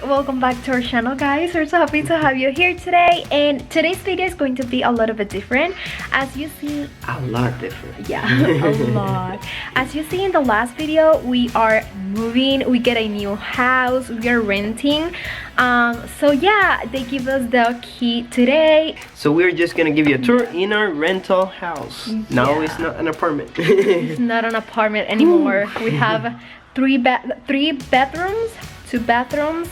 welcome back to our channel, guys. We're so happy to have you here today, and today's video is going to be a little bit different. As you see, a lot different. Yeah, a lot. As you see in the last video, we are moving. We get a new house. We are renting. So yeah, they give us the key today. So we're just gonna give you a tour in our rental house. Now it's not an apartment. It's not an apartment anymore. We have three bedrooms, 2 bathrooms,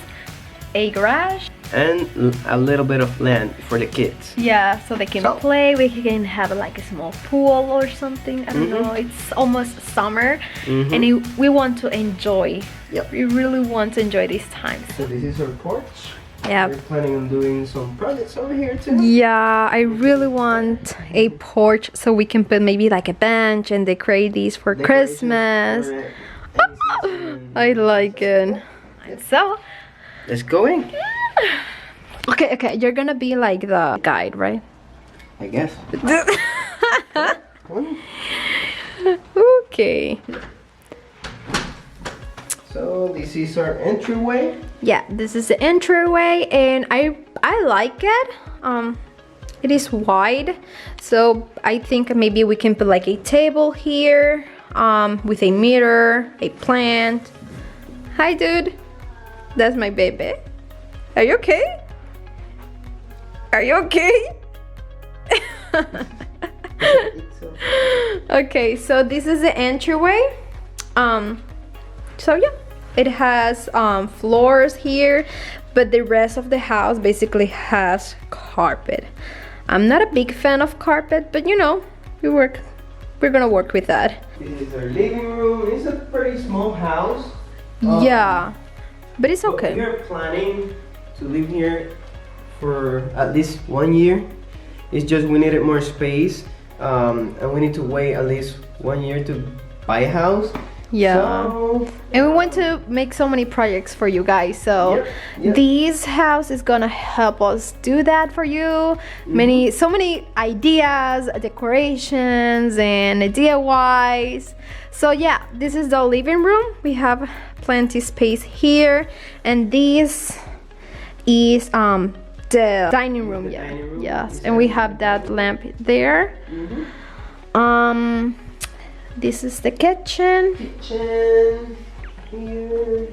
a garage, and a little bit of land for the kids. Yeah, so they can play. We can have like a small pool or something. I don't know. It's almost summer, and we want to enjoy. Yep. We really want to enjoy this time. So this is our porch. Yeah. We're planning on doing some projects over here too. Yeah, I really want a porch so we can put maybe like a bench and decorate these for Christmas. I like it. So let's go in. Okay, you're gonna be like the guide, right? I guess. Okay. So this is our entryway. Yeah, this is the entryway, and I like it. It is wide, so I think maybe we can put like a table here, with a mirror, a plant. Hi, dude. That's my baby. Are you okay? Are you okay? Okay, so this is the entryway. So yeah, it has floors here, but the rest of the house basically has carpet. I'm not a big fan of carpet, but you know, we're gonna work with that. This is our living room. It's a pretty small house. Yeah, but it's okay. We are planning to live here for at least 1 year. It's just we needed more space, and we need to wait at least 1 year to buy a house. Yeah, so, and we want to make so many projects for you guys, so this house is gonna help us do that for you. So many ideas, decorations, and DIYs. So yeah, this is the living room. We have plenty space here, and this is the dining room. Yes, and we have that lamp there. This is the kitchen. Kitchen here.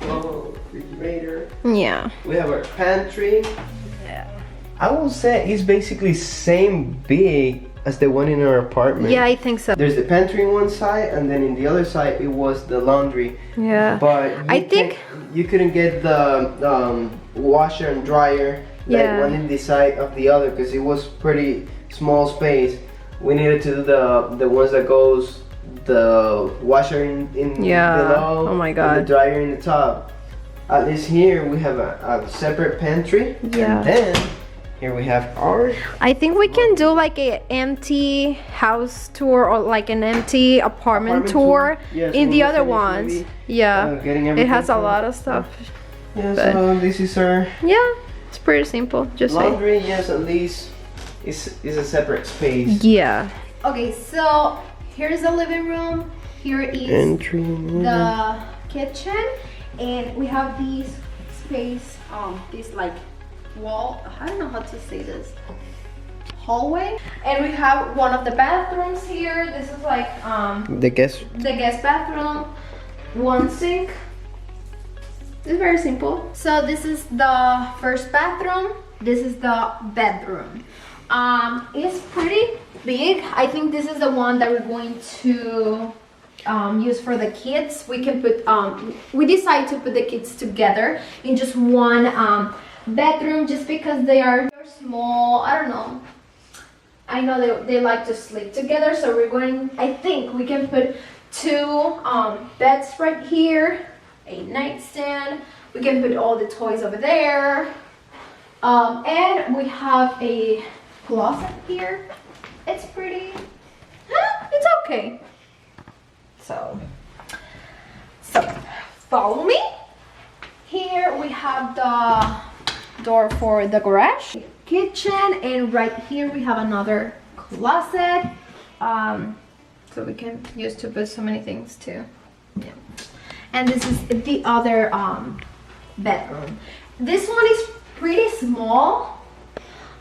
Oh, refrigerator. Yeah. We have our pantry. Yeah. I will say it's basically same big as the one in our apartment. Yeah, I think so. There's the pantry on one side, and then in the other side it was the laundry. Yeah. But I think you couldn't get the washer and dryer like one in the side of the other because it was pretty small space. We needed to do the ones that goes the washer in below. Oh my god. And the dryer in the top. At least here we have a separate pantry. Yeah. And then here we have ours. I think we can do like an empty house tour or like an empty apartment tour. Yes, in the other ones. Maybe, yeah. It has a lot of stuff. Yeah, so this is our it's pretty simple. Just laundry, yes, at least is a separate space. Yeah. Okay, so here's the living room. Here is entry, the kitchen, and we have these space, this like wall. I don't know how to say this. Hallway, and we have one of the bathrooms here. This is like the guest bathroom, one sink. It's very simple. So this is the first bathroom. This is the bedroom. It's pretty big. I think this is the one that we're going to use for the kids. We can put we decided to put the kids together in just one bedroom just because they're small. I don't know. I know they like to sleep together, so I think we can put 2 beds right here, a nightstand. We can put all the toys over there, and we have a closet here. It's pretty. It's okay. So follow me. Here we have the door for the garage, kitchen, and right here we have another closet. So we can use to put so many things too. Yeah. And this is the other bedroom. This one is pretty small,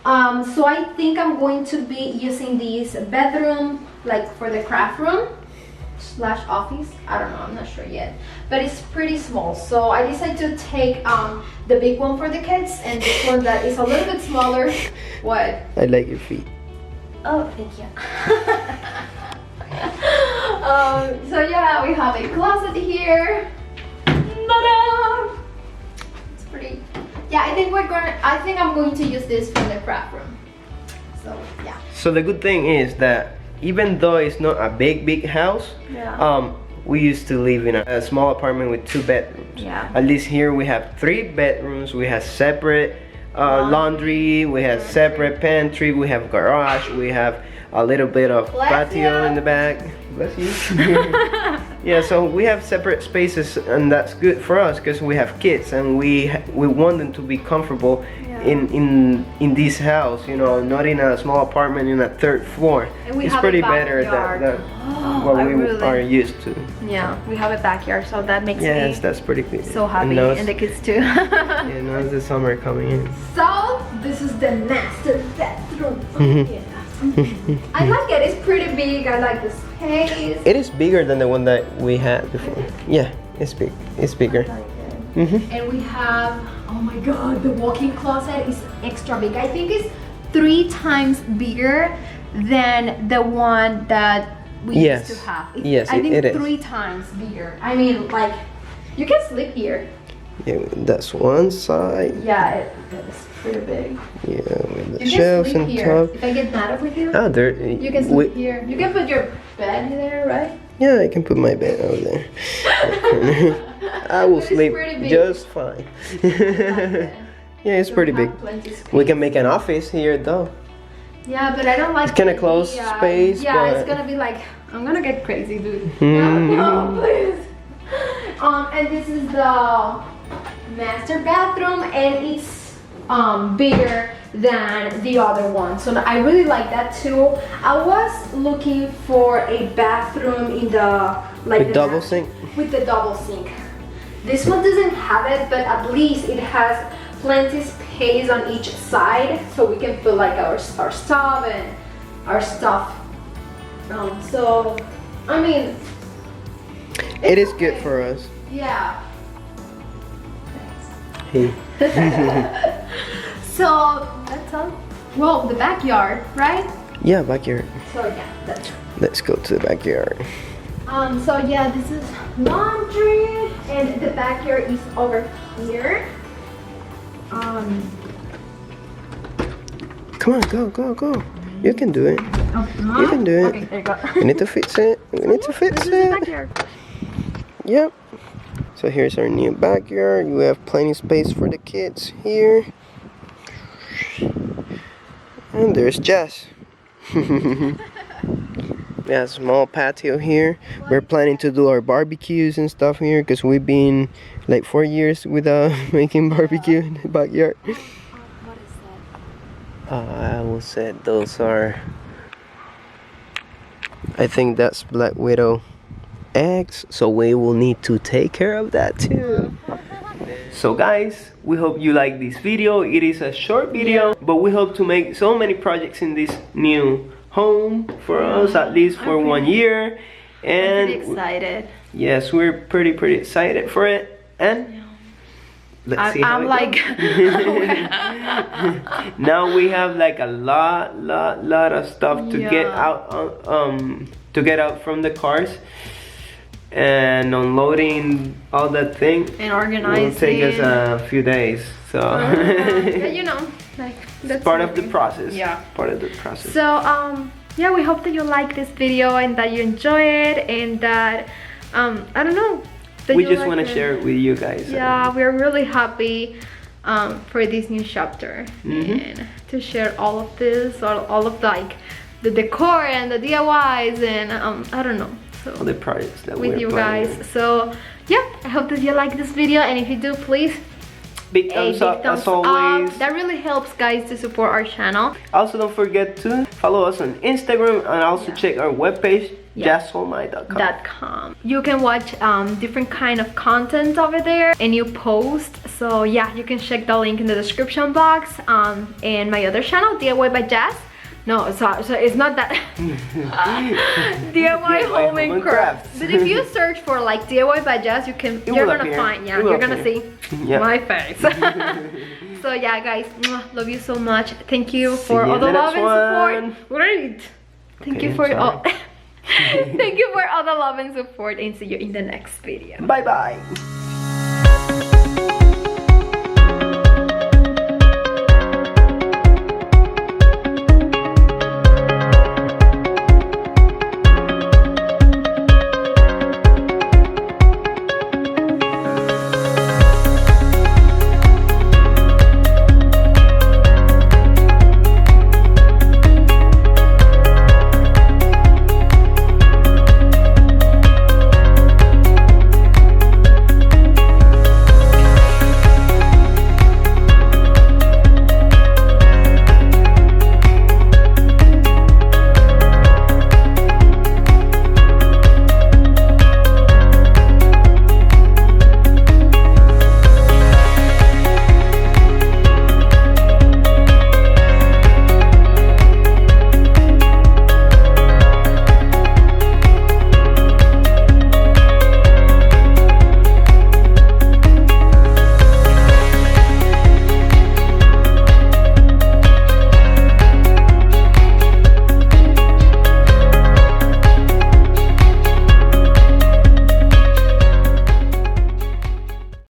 so I think I'm going to be using this bedroom like for the craft room / office. I don't know, I'm not sure yet, but it's pretty small, so I decided to take the big one for the kids and this one that is a little bit smaller. What? I like your feet. Oh, thank you. So yeah, we have a closet here. Ta-da! It's pretty. Yeah, I think I'm going to use this for the craft room. So yeah. So the good thing is that even though it's not a big house, Yeah. We used to live in a small apartment with 2 bedrooms. Yeah. At least here we have 3 bedrooms. We have separate laundry. We have separate pantry. We have garage. We have a little bit of Bless patio you. in the back. Bless you. Yeah, so we have separate spaces, and that's good for us because we have kids and we want them to be comfortable in this house, you know, not in a small apartment in a 3rd floor. And we it's have pretty a better backyard. than what we are used to. Yeah, we have a backyard, so that makes Yes, me that's pretty good. so happy, and the kids too. Yeah, now it's the summer coming in. So this is the master bedroom. Yeah. I like it. It's pretty big. I like the space. It is bigger than the one that we had before. Yeah, it's big. It's bigger. And we have, oh my god, the walk-in closet is extra big. I think it's 3 times bigger than the one that we used to have. Yes, I think it is. 3 times bigger. I mean, like, you can sleep here. Yeah, that's one side. Yeah, it's pretty big. Yeah, with the You shelves can and sleep here. top. If I get mad over here, Oh, there. you can sleep here. You can put your bed there, right? Yeah, I can put my bed over there. I will But it's sleep pretty big. just fine. Yeah, it's pretty big. We can make an office here though. Yeah, but I don't like It's kinda closed space, Yeah, but- it's gonna be like, I'm gonna get crazy, dude. Mm. No, please. And this is the master bathroom, and it's bigger than the other one, so I really like that too. I was looking for a bathroom in the With double sink? with the double sink. This one doesn't have it, but at least it has plenty space on each side, so we can put like our stuff and our stuff. So I mean, It is good for us. yeah. Hey. So that's all. Well, the backyard, right? Yeah, backyard. So yeah, that's. Let's go to the backyard. So yeah, this is laundry, and the backyard is over here. Come on, go. You can do it. You can do it. Okay, there you go. We need to fix it. We need to fix This is the it. backyard. Yep. So here's our new backyard. We have plenty of space for the kids here. And there's Jess. We have a small patio here. We're planning to do our barbecues and stuff here because we've been like 4 years without making barbecue in the backyard. What is that? I will say those are, I think that's Black Widow eggs, so we will need to take care of that too. So guys, we hope you like this video. It is a short video, but we hope to make so many projects in this new home for us, at least for 1 year. And I'm pretty excited. yes, we're pretty excited for it. And let's see how I'm it like goes. Now we have like a lot of stuff to get out from the cars, and unloading all that thing and organizing. will take us a few days, so Yeah, you know, like that's part of the process. Yeah. Part of the process. So yeah, we hope that you like this video and that you enjoy it, and that I don't know, that We you just like want to it. share it with you guys. Yeah, we're really happy for this new chapter, and to share all of this, all of like the decor and the DIYs, and I don't know, so All the projects that with we're you planning. guys. So yeah, I hope that you like this video, and if you do, please Big a thumbs big up thumbs as always. up. That really helps guys to support our channel. Also, don't forget to follow us on Instagram, and also check our webpage, Jazomy.com. .com. You can watch different kind of content over there, and you post So yeah, you can check the link in the description box. And my other channel, DIY by Jazz. No, so it's not that. DIY Home and Crafts. But if you search for like DIY by Jazz, you're gonna find, yeah, you're gonna see my face. So yeah, guys, love you so much. Thank you for all the love and support. Great. Thank you for all. Thank you for all the love and support, and see you in the next video. Bye bye.